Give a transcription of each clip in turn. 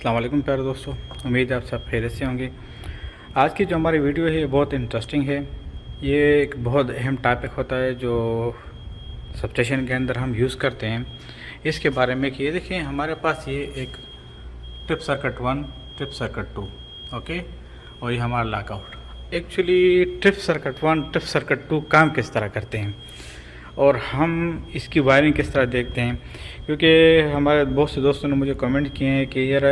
अस्सलाम वालेकुम प्यारे दोस्तों, उम्मीद है आप सब खैरियत से होंगे। आज की जो हमारी वीडियो है बहुत इंटरेस्टिंग है। ये एक बहुत अहम टॉपिक होता है जो सबस्टेशन के अंदर हम यूज़ करते हैं। इसके बारे में कि ये देखें, हमारे पास ये एक trip circuit 1, trip circuit 2, okay, और ये हमारा lockout. Actually trip circuit 1, trip circuit 2 काम किस तरह करते हैं और हम इसकी वायरिंग किस तरह देखते हैं, क्योंकि हमारे बहुत से दोस्तों ने मुझे कमेंट किए हैं कि यार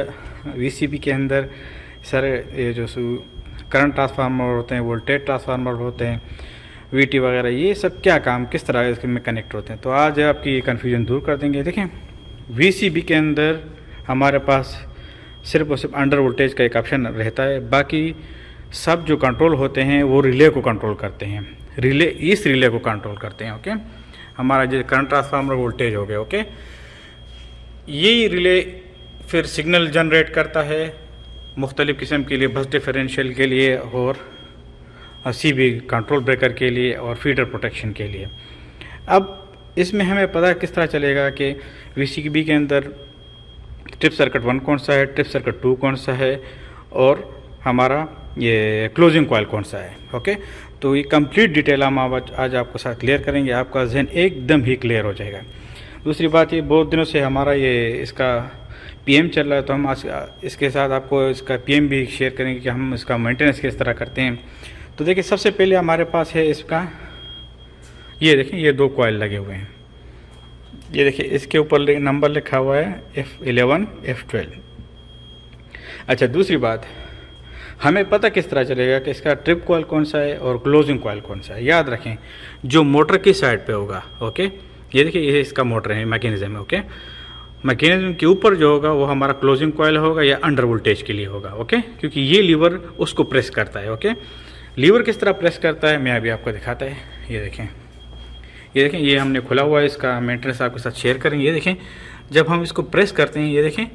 वीसीबी के अंदर सर ये जो करंट ट्रांसफार्मर होते हैं, वोल्टेज ट्रांसफार्मर होते हैं, वीटी वगैरह, ये सब क्या काम किस तरह इसमें कनेक्ट होते हैं। तो आज आपकी ये कन्फ्यूजन दूर कर देंगे। देखें, वीसीबी के अंदर हमारे पास सिर्फ और सिर्फ अंडर वोल्टेज का एक ऑप्शन रहता है, बाकी सब जो कंट्रोल होते हैं वो रिले को कंट्रोल करते हैं। इस रिले को कंट्रोल करते हैं, ओके। हमारा जो करंट ट्रांसफार्मर वोल्टेज हो गया, ओके, यही रिले फिर सिग्नल जनरेट करता है मुख्तलिफ़ किस्म के लिए, बस डिफरेंशियल के लिए और सीबी कंट्रोल ब्रेकर के लिए और फीडर प्रोटेक्शन के लिए। अब इसमें हमें पता किस तरह चलेगा कि वीसीबी के अंदर ट्रिप सर्किट 1 कौन सा है, ट्रिप सर्किट 2 कौन सा है और हमारा ये क्लोजिंग कॉइल कौन सा है, ओके। तो ये कंप्लीट डिटेल हम आज आपको साथ क्लियर करेंगे, आपका जहन एकदम ही क्लियर हो जाएगा। दूसरी बात, ये बहुत दिनों से हमारा ये इसका पीएम चल रहा है, तो हम आज इसके साथ आपको इसका पीएम भी शेयर करेंगे कि हम इसका मेंटेनेंस किस तरह करते हैं। तो देखिए, सबसे पहले हमारे पास है इसका, ये देखें, ये 2 कॉइल लगे हुए हैं। ये देखिए, इसके ऊपर नंबर लिखा हुआ है F11 F12। अच्छा, दूसरी बात, हमें पता किस तरह चलेगा कि इसका ट्रिप कॉइल कौन सा है और क्लोजिंग कॉइल कौन सा है। याद रखें, जो मोटर की साइड पे होगा, ओके, ये देखिए, ये इसका मोटर है, मैकेनिज्म है, ओके। मैकेनिज्म के ऊपर जो होगा वो हमारा क्लोजिंग कॉइल होगा या अंडर वोल्टेज के लिए होगा, ओके, क्योंकि ये लीवर उसको प्रेस करता है, ओके। लीवर किस तरह प्रेस करता है मैं अभी आपको दिखाता है। ये देखें, ये हमने खुला हुआ है, इसका मेंटेनेंस आपके साथ शेयर करेंगे। ये देखें, जब हम इसको प्रेस करते हैं, ये देखें,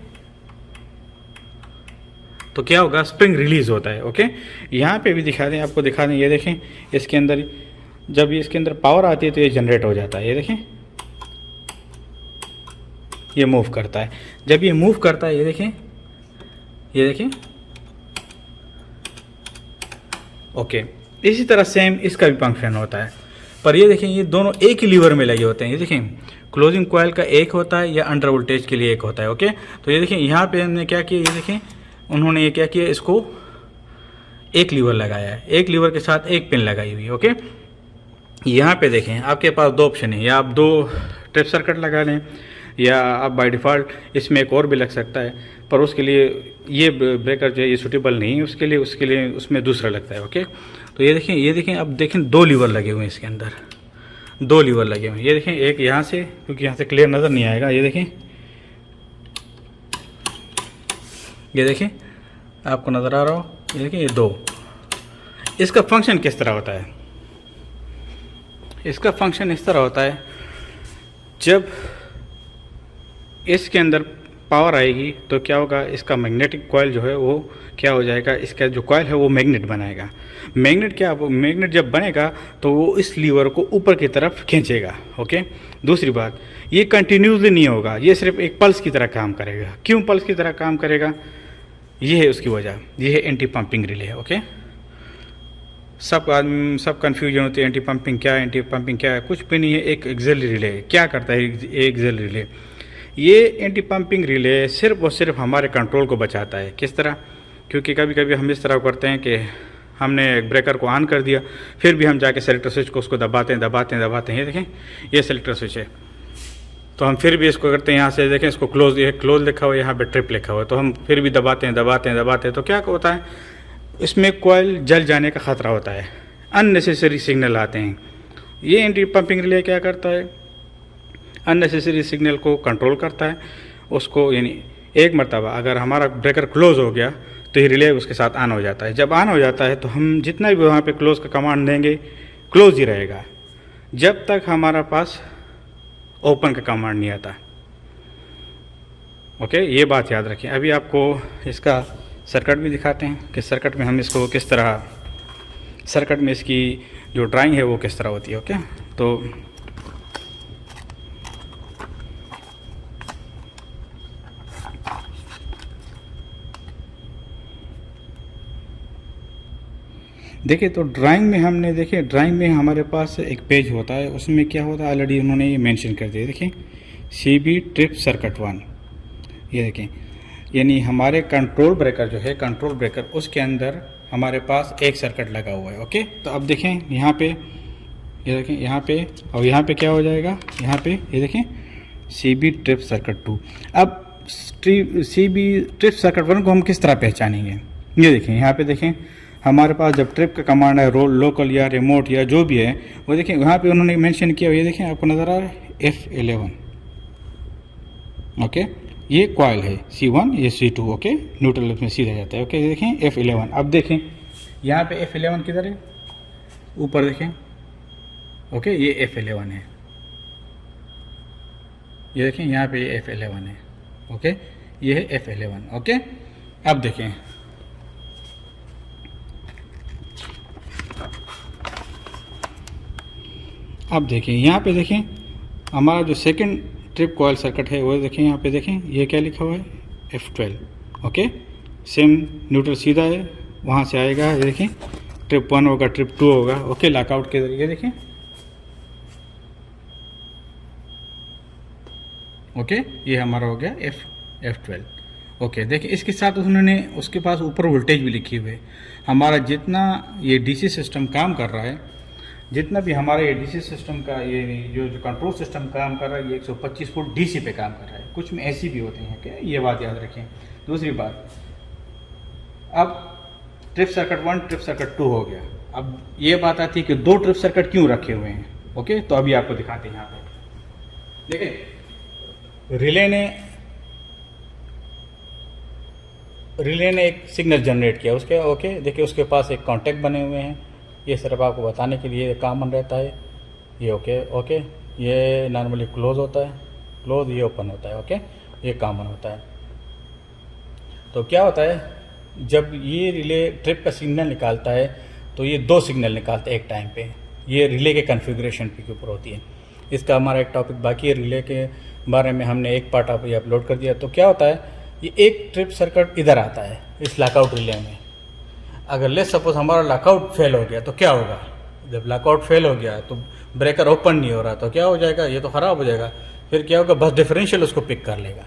तो क्या होगा, स्प्रिंग रिलीज होता है, ओके। यहाँ पे भी आपको दिखा दें, ये देखें, इसके अंदर जब ये इसके अंदर पावर आती है तो ये जनरेट हो जाता है। ये देखें, ये मूव करता है। जब ये मूव करता है, ये देखें, ओके। इसी तरह सेम इसका भी फंक्शन होता है, पर ये देखें, ये दोनों एक ही लीवर में लगे होते हैं। ये देखें, क्लोजिंग कॉइल का एक होता है या अंडर वोल्टेज के लिए एक होता है, ओके। तो ये देखें, यहाँ पे हमने क्या किया, ये देखें, उन्होंने ये क्या किया, इसको एक लीवर लगाया है, एक लीवर के साथ एक पिन लगाई हुई है, ओके। यहाँ पे देखें, आपके पास 2 ऑप्शन है, या आप 2 ट्रिप सर्किट लगा लें या आप बाय डिफ़ॉल्ट इसमें एक और भी लग सकता है, पर उसके लिए ये ब्रेकर जो है ये सूटेबल नहीं है, उसके लिए उसमें दूसरा लगता है, ओके। तो ये देखें, अब देखें 2 लीवर लगे हुए हैं इसके अंदर, 2 लीवर लगे हुए हैं। ये देखें, एक यहाँ से, क्योंकि यहाँ से क्लियर नज़र नहीं आएगा, ये देखें, ये देखें, आपको नज़र आ रहा हो, ये देखें, ये 2। इसका फंक्शन किस तरह होता है, इसका फंक्शन इस तरह होता है, जब इसके अंदर पावर आएगी तो क्या होगा, इसका मैग्नेटिक कॉइल जो है वो क्या हो जाएगा, इसका जो कॉइल है वो मैग्नेट बनाएगा। मैग्नेट जब बनेगा तो वो इस लीवर को ऊपर की तरफ खींचेगा, ओके। दूसरी बात, ये कंटिन्यूसली नहीं होगा, ये सिर्फ एक पल्स की तरह काम करेगा। क्यों पल्स की तरह काम करेगा, ये है उसकी वजह, ये है एंटी पंपिंग रिले, ओके। सब कन्फ्यूजन होती है, एंटी पंपिंग क्या है, कुछ भी नहीं है। एक एक्सिलरी रिले क्या करता है, एक्सिलरी रिले, ये एंटी पंपिंग रिले सिर्फ और सिर्फ हमारे कंट्रोल को बचाता है। किस तरह, क्योंकि कभी कभी हम इस तरह करते हैं कि हमने ब्रेकर को ऑन कर दिया, फिर भी हम जाके सेलेक्टर स्विच को उसको दबाते हैं। ये देखें, ये सेलेक्टर स्विच है, तो हम फिर भी इसको करते हैं, यहाँ से देखें, इसको क्लोज लिखा हुआ है, यहाँ पे ट्रिप लिखा हुआ है, तो हम फिर भी दबाते हैं। तो क्या होता है, इसमें कॉइल जल जाने का ख़तरा होता है, अननेसेसरी सिग्नल आते हैं। ये एंटी पंपिंग रिले क्या करता है, अननेसेसरी सिग्नल को कंट्रोल करता है उसको, यानी एक मरतबा अगर हमारा ब्रेकर क्लोज हो गया तो ये रिले उसके साथ ऑन हो जाता है। जब ऑन हो जाता है तो हम जितना भी वहाँ पे क्लोज का कमांड देंगे, क्लोज ही रहेगा जब तक हमारा पास ओपन का कमांड नहीं आता, ओके। ये बात याद रखें। अभी आपको इसका सर्किट भी दिखाते हैं कि सर्किट में हम इसको किस तरह, सर्किट में इसकी जो ड्राइंग है वो किस तरह होती है, ओके। तो देखिए तो ड्राइंग में हमने देखिए ड्राइंग में हमारे पास एक पेज होता है, उसमें क्या होता है ऑलरेडी उन्होंने ये मेंशन कर दिया। देखिए CB ट्रिप सर्किट 1, ये देखें, यानी हमारे कंट्रोल ब्रेकर जो है, कंट्रोल ब्रेकर उसके अंदर हमारे पास एक सर्किट लगा हुआ है। ओके, तो अब देखें यहाँ पे, ये देखें यहाँ पे, और यहाँ पे क्या हो जाएगा, यहाँ पे ये देखें CB ट्रिप सर्किट 2। अब CB ट्रिप सर्किट 1 को हम किस तरह पहचानेंगे, ये देखें यहाँ पे देखें हमारे पास जब ट्रिप का कमांड है, रोल लोकल या रिमोट या जो भी है, वो देखें यहाँ पे उन्होंने मेंशन किया, ये देखें आपको नज़र आ रहा है F11। ओके, ये कॉइल है C1, ये C2। ओके, न्यूट्रल में सीधा जाता है। ओके, देखें F11। अब देखें यहाँ पे F11 किधर है, ऊपर देखें। ओके, ये F11 है, ये देखें यहाँ पे ये F11 है। ओके, ये है F11। ओके, अब देखें यहाँ पे देखें हमारा जो सेकंड ट्रिप कॉइल सर्किट है वो देखें, यहाँ पे देखें ये क्या लिखा हुआ है F12। ओके, सेम न्यूट्रल सीधा है, वहाँ से आएगा, ये देखें ट्रिप 1 होगा, ट्रिप 2 होगा। ओके, लॉकआउट के जरिए देखें। ओके, ये हमारा हो गया F12। ओके, देखिए इसके साथ उन्होंने उसके पास ऊपर वोल्टेज भी लिखी हुई है। हमारा जितना ये DC सिस्टम काम कर रहा है, जितना भी हमारा ये DC सिस्टम का ये जो कंट्रोल सिस्टम काम कर रहा है, ये 125 वोल्ट DC पे काम कर रहा है। कुछ में ऐसी भी होते हैं, क्या ये बात याद रखें। दूसरी बात, अब ट्रिप सर्किट 1 ट्रिप सर्किट 2 हो गया। अब ये बात आती है कि 2 ट्रिप सर्किट क्यों रखे हुए हैं। ओके, तो अभी आपको दिखाते हैं। यहाँ पे देखिए रिले ने एक सिग्नल जनरेट किया उसके। ओके, देखिए उसके पास एक कॉन्टैक्ट बने हुए हैं, ये सिर्फ आपको बताने के लिए कॉमन रहता है ये। ओके, ये नॉर्मली क्लोज होता है, क्लोज, ये ओपन होता है। ओके, ये कॉमन होता है। तो क्या होता है, जब ये रिले ट्रिप का सिग्नल निकालता है तो ये 2 सिग्नल निकालता है एक टाइम पे। ये रिले के कॉन्फ़िगरेशन के ऊपर होती है। इसका हमारा एक टॉपिक बाकी है, रिले के बारे में हमने एक पार्ट आप ये अपलोड कर दिया। तो क्या होता है, ये एक ट्रिप सर्किट इधर आता है इस लॉकआउट रिले में। अगर लेट्स सपोज हमारा लॉकआउट फेल हो गया तो क्या होगा, जब लॉकआउट फेल हो गया तो ब्रेकर ओपन नहीं हो रहा तो क्या हो जाएगा, ये तो ख़राब हो जाएगा। फिर क्या होगा, बस डिफरेंशियल उसको पिक कर लेगा।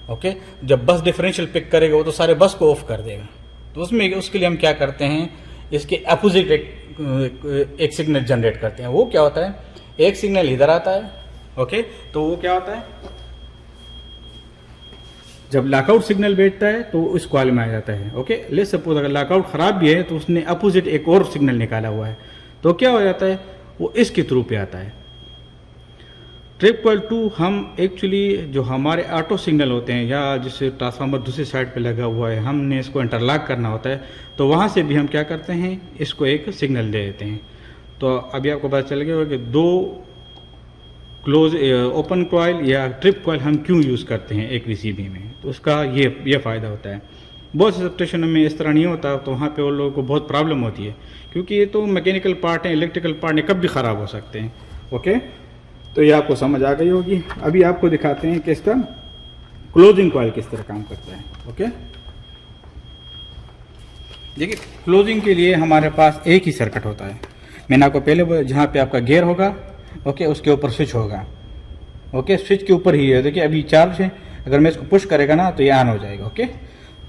ओके, जब बस डिफरेंशियल पिक करेगा वो तो सारे बस को ऑफ कर देगा। तो उसके लिए हम क्या करते हैं, इसके अपोजिट एक सिग्नल जनरेट करते हैं। वो क्या होता है, एक सिग्नल इधर आता है। ओके, तो वो क्या होता है, जब लॉकआउट सिग्नल बैठता है तो इस कॉइल में आ जाता है। ओके, लेट्स सपोज अगर लॉकआउट ख़राब भी है तो उसने अपोजिट एक और सिग्नल निकाला हुआ है, तो क्या हो जाता है, वो इसके थ्रू पे आता है। ट्रिप कॉइल 2 हम एक्चुअली जो हमारे ऑटो सिग्नल होते हैं या जिससे ट्रांसफार्मर दूसरी साइड पे लगा हुआ है, हमने इसको इंटरलॉक करना होता है, तो वहाँ से भी हम क्या करते हैं, इसको एक सिग्नल दे देते हैं। तो अभी आपको पता चल गया कि 2 क्लोज ओपन कॉइल या ट्रिप कॉइल हम क्यों यूज़ करते हैं एक VCB में, तो उसका ये फ़ायदा होता है। बहुत से सबस्टेशनों में इस तरह नहीं होता, तो वहाँ पे वो लोगों को बहुत प्रॉब्लम होती है, क्योंकि ये तो मैकेनिकल पार्ट हैं, इलेक्ट्रिकल पार्ट हैं, कब भी ख़राब हो सकते हैं। ओके, तो ये आपको समझ आ गई होगी। अभी आपको दिखाते हैं कि इसका क्लोजिंग कॉइल किस तरह काम करता है। ओके, देखिए क्लोजिंग के लिए हमारे पास एक ही सर्किट होता है। मैंने आपको पहले बोला, जहाँ पे आपका गियर होगा, ओके, उसके ऊपर स्विच होगा। ओके, स्विच के ऊपर ही है। देखिए अभी चार्ज है, अगर मैं इसको पुश करेगा ना तो ये ऑन हो जाएगा। ओके,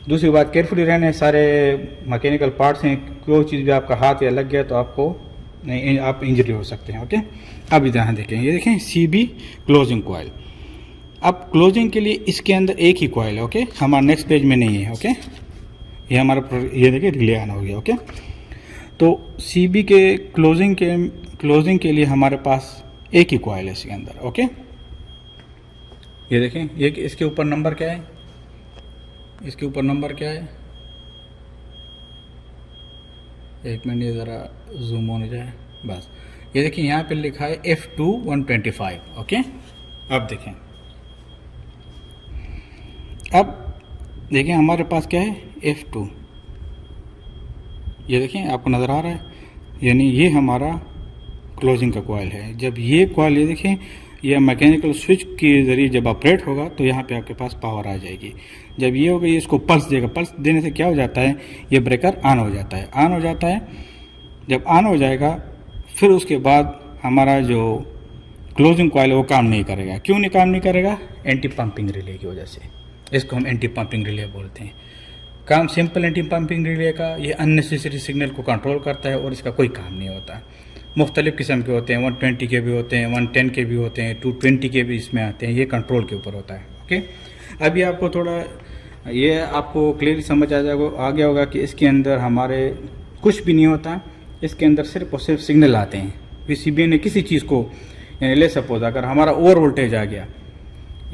दूसरी बात, केयरफुली रहने, सारे मैकेनिकल पार्ट्स हैं, कोई चीज़ भी आपका हाथ या लग गया तो आपको नहीं, आप इंजरी हो सकते हैं। ओके, अब यहाँ देखें, ये देखें CB क्लोजिंग कॉइल। अब क्लोजिंग के लिए इसके अंदर एक ही कॉइल है। ओके, हमारा नेक्स्ट पेज में नहीं है। ओके, ये हमारा, ये देखिए रिले ऑन हो गया। ओके, तो CB के क्लोजिंग के लिए हमारे पास एक ही कॉइल है इसके अंदर। ओके, ये देखें, ये इसके ऊपर नंबर क्या है, इसके ऊपर नंबर क्या है, एक मिनट ये ज़रा जूम होने जाए, बस ये देखिए यहाँ पे लिखा है F2125। ओके, अब देखें, अब देखिए हमारे पास क्या है F2, ये देखें आपको नज़र आ रहा है, यानी ये हमारा क्लोजिंग का कॉइल है। जब ये कॉइल, ये देखें, ये मैकेनिकल स्विच के ज़रिए जब ऑपरेट होगा तो यहाँ पे आपके पास पावर आ जाएगी। जब ये होगा, ये इसको पल्स देगा, पल्स देने से क्या हो जाता है, ये ब्रेकर ऑन हो जाता है। ऑन हो जाता है जब ऑन हो जाएगा फिर उसके बाद हमारा जो क्लोजिंग कॉइल है वो काम नहीं करेगा। क्यों नहीं काम नहीं करेगा? एंटी पंपिंग रिले की वजह से। इसको हम एंटी पंपिंग रिले बोलते हैं। काम सिंपल एंटी पंपिंग रिले का, ये अननेसेसरी सिग्नल को कंट्रोल करता है और इसका कोई काम नहीं होता। मुख्तलिफ़ किस्म के होते हैं, 120 के भी होते हैं, 110 के भी होते हैं, 220 के भी इसमें आते हैं। ये कंट्रोल के ऊपर होता है। ओके, अभी आपको थोड़ा ये आपको क्लियरली समझ आ गया होगा कि इसके अंदर हमारे कुछ भी नहीं होता। इसके अंदर सिर्फ और सिर्फ सिग्नल आते हैं। पीसीबी ने किसी चीज़ को, यानी ले सपोज अगर हमारा ओवर वोल्टेज आ गया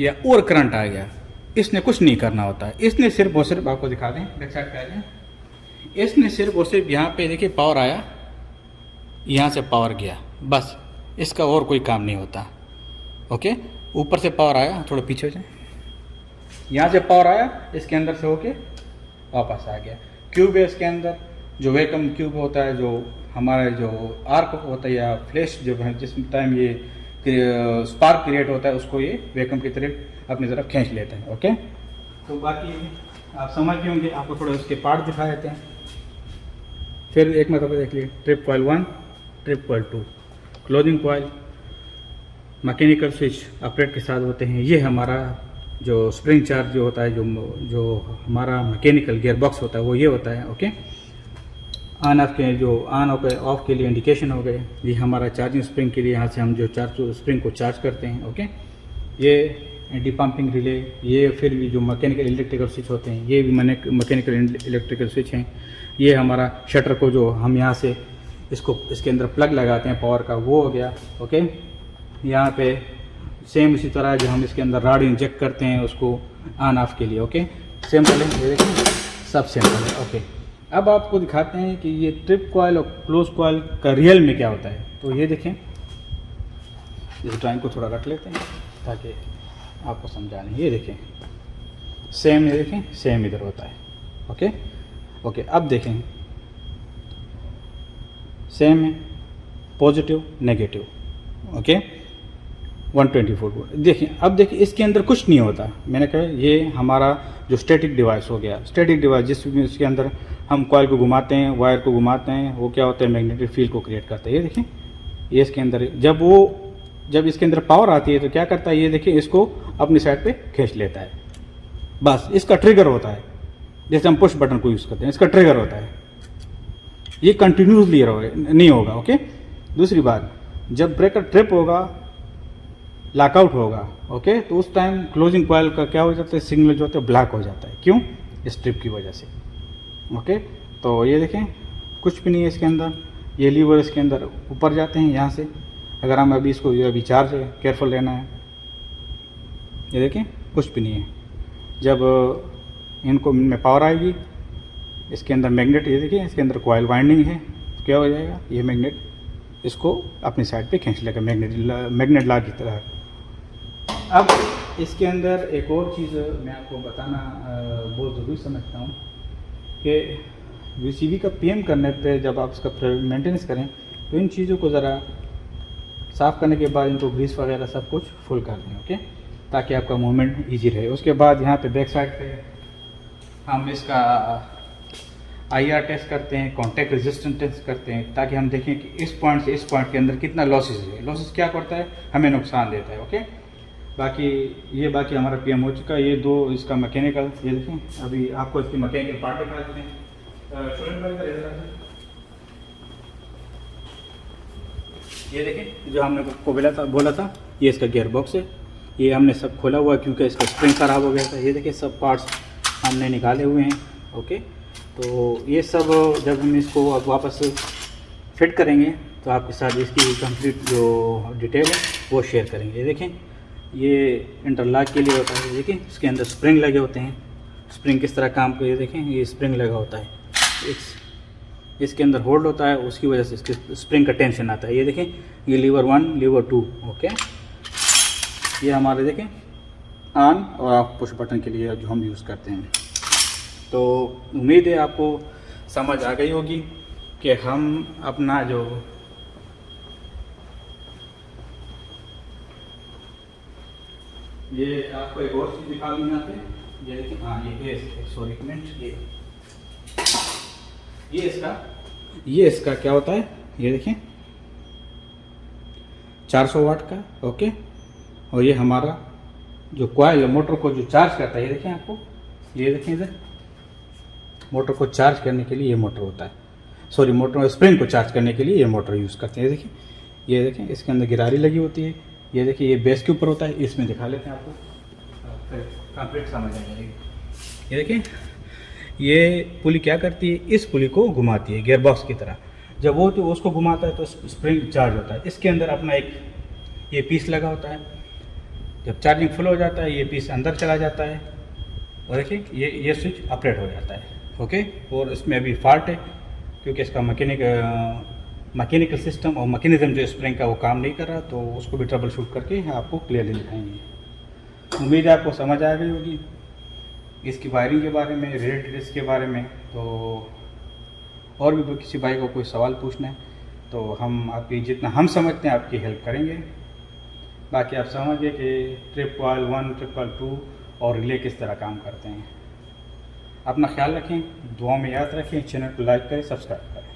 या ओवर करंट आ गया, इसने कुछ नहीं करना होता है। इसने सिर्फ और सिर्फ, आपको दिखा दें, बैक साइड पे आ जाए, इसने सिर्फ और सिर्फ यहाँ पे देखिए पावर आया, यहाँ से पावर गया, बस। इसका और कोई काम नहीं होता। ओके, ऊपर से पावर आया, थोड़ा पीछे हो जाए, यहाँ से पावर आया, इसके अंदर से होके वापस आ गया। क्यूब है इसके अंदर, जो वैक्यूम क्यूब होता है, जो हमारा जो आर्क होता है या फ्लैश जो है, जिस टाइम ये स्पार्क क्रिएट होता है, उसको ये वैक्यूम की तरफ अपनी तरफ खींच लेते हैं। ओके, तो बाकी आप समझ गए होंगे। आपको थोड़ा उसके पार्ट दिखा देते हैं। फिर एक मतलब देख लीजिए, trip coil 1, trip coil 2, closing coil, mechanical switch operate के साथ होते हैं। ये हमारा जो स्प्रिंग चार्ज जो होता है, जो हमारा मैकेनिकल गियर बॉक्स होता है, वो ये होता है। ओके, ऑन ऑफ के जो ऑन ऑफ के लिए इंडिकेशन हो गए। ये हमारा चार्जिंग स्प्रिंग के लिए, यहाँ से हम जो स्प्रिंग को चार्ज करते हैं। ओके, ये एंटी पंपिंग रिले, ये फिर भी जो मैकेनिकल इलेक्ट्रिकल स्विच होते हैं, ये भी मैकेनिकल इलेक्ट्रिकल स्विच हैं। ये हमारा शटर को जो हम यहाँ से इसके अंदर प्लग लगाते हैं पावर का, वो हो गया। ओके, यहाँ पे सेम इसी तरह जो हम इसके अंदर रॉड इंजेक्ट करते हैं उसको ऑन ऑफ के लिए। ओके, सिंपल है, ये देखें, सब सिंपल है। ओके, अब आपको दिखाते हैं कि ये ट्रिप कॉइल और क्लोज कॉइल का रियल में क्या होता है। तो ये देखें, इस ड्राइंग को थोड़ा रख लेते हैं ताकि आपको समझाने। ये देखें, सेम, ये देखें, सेम इधर होता है। ओके ओके, अब देखें, सेम है, पॉजिटिव नेगेटिव। Okay, 124 volt. देखिए, अब देखिए, इसके अंदर कुछ नहीं होता। मैंने कहा ये हमारा जो स्टैटिक डिवाइस हो गया। स्टैटिक डिवाइस जिसके अंदर हम कॉइल को घुमाते हैं, वायर को घुमाते हैं, वो क्या होता है, मैग्नेटिक फील्ड को क्रिएट करता है। ये देखिए, ये इसके अंदर जब इसके अंदर पावर आती है तो क्या करता है, ये देखिए, इसको अपनी साइड पे खींच लेता है। बस इसका ट्रिगर होता है। जैसे हम पुश बटन को यूज़ करते हैं, इसका ट्रिगर होता है। ये कंटिन्यूसली नहीं होगा। ओके, दूसरी बात, जब ब्रेकर ट्रिप होगा, लॉकआउट होगा, ओके, तो उस टाइम क्लोजिंग कॉइल का क्या हो जाता है, सिग्नल जो होता है ब्लॉक हो जाता है। क्यों? इस ट्रिप की वजह से। ओके, तो ये देखें, कुछ भी नहीं है इसके अंदर। ये लीवर इसके अंदर ऊपर जाते हैं यहाँ से। अगर हम अभी इसको अभी चार्ज है, केयरफुल लेना है। ये देखें, कुछ भी नहीं है। जब इनको में पावर आएगी, इसके अंदर मैग्नेट, ये देखिए, इसके अंदर कॉइल वाइंडिंग है, तो क्या हो जाएगा, ये मैग्नेट इसको अपनी साइड पे खींच लेगा, मैग्नेट ला की तरह। अब इसके अंदर एक और चीज़ मैं आपको बताना बहुत ज़रूरी समझता हूँ कि वीसीबी का पीएम करने पे जब आप इसका मेंटेनेंस करें तो इन चीज़ों को ज़रा साफ़ करने के बाद इनको ग्रीस वगैरह सब कुछ फुल कर दें। ओके, ताकि आपका मूवमेंट इजी रहे। उसके बाद यहाँ पे बैक साइड पे हम इसका IR टेस्ट करते हैं, कॉन्टैक्ट रेजिस्टेंस टेस्ट करते हैं, ताकि हम देखें कि इस पॉइंट से इस पॉइंट के अंदर कितना लॉसेस है। लॉसेस क्या करता है, हमें नुकसान देता है। ओके, बाकी हमारा पीएम हो चुका है। ये दो इसका मैकेनिकल, ये देखें, अभी आपको इसकी मैकेनिकल पार्ट दिखा देते हैं। ये देखें, जो हमने को बोला था, ये इसका गियर बॉक्स है। ये हमने सब खोला हुआ है क्योंकि इसका स्प्रिंग खराब हो गया था। ये देखिए, सब पार्ट्स हमने निकाले हुए हैं। ओके, तो ये सब जब हम इसको अब वापस फिट करेंगे तो आपके साथ इसकी कंप्लीट जो डिटेल है वो शेयर करेंगे। ये देखें, ये इंटरलॉक के लिए होता है। देखिए, इसके अंदर स्प्रिंग लगे होते हैं। स्प्रिंग किस तरह काम कर, ये देखें, ये स्प्रिंग लगा होता है, इसके अंदर होल्ड होता है, उसकी वजह से इसके स्प्रिंग का टेंशन आता है। ये देखें, ये लीवर 1, लीवर 2। ओके, ये हमारे देखें ऑन और ऑफ पुश बटन के लिए जो हम यूज़ करते हैं। तो उम्मीद है आपको समझ आ गई होगी कि हम अपना जो ये आपको एक और चीज़ दिखा दूँ यहाँ पे। ये देखिए, हाँ, ये सॉरी कमेंट, ये इसका ये इसका क्या होता है, ये देखिए 400 वाट का, ओके। और ये हमारा जो कॉइल मोटर को जो चार्ज करता है, ये देखें आपको, ये देखें इधर, मोटर को चार्ज करने के लिए ये मोटर होता है, सॉरी मोटर स्प्रिंग को चार्ज करने के लिए ये मोटर यूज़ करते हैं। ये देखें इसके अंदर गिरारी लगी होती है। ये देखिए ये बेस के ऊपर होता है, इसमें दिखा लेते हैं आपको, कंप्लीट समझ आ जाएगी। ये देखें ये पुली क्या करती है, इस पुली को घुमाती है गियर बॉक्स की तरह। जब वो तो उसको घुमाता है तो स्प्रिंग चार्ज होता है। इसके अंदर अपना एक ये पीस लगा होता है। जब चार्जिंग फुल हो जाता है ये पीस अंदर चला जाता है और देखिए ये स्विच ऑपरेट हो जाता है, ओके। और इसमें अभी फॉल्ट है क्योंकि इसका मैकेनिकल सिस्टम और मैकेनिज्म जो स्प्रिंग का वो काम नहीं कर रहा, तो उसको भी ट्रबल शूट करके आपको क्लियरली दिखाएंगे। उम्मीद है आपको समझ आ गई होगी इसकी वायरिंग के बारे में, रिलेटेड इसके बारे में। तो और भी किसी भाई को कोई सवाल पूछना है तो हम आपकी जितना हम समझते हैं आपकी हेल्प करेंगे। बाकी आप समझिए कि ट्रिप कॉइल 1, ट्रिप कॉइल 2 और रिले किस तरह काम करते हैं। अपना ख्याल रखें, दुआ में याद रखें, चैनल को लाइक करें, सब्सक्राइब करें।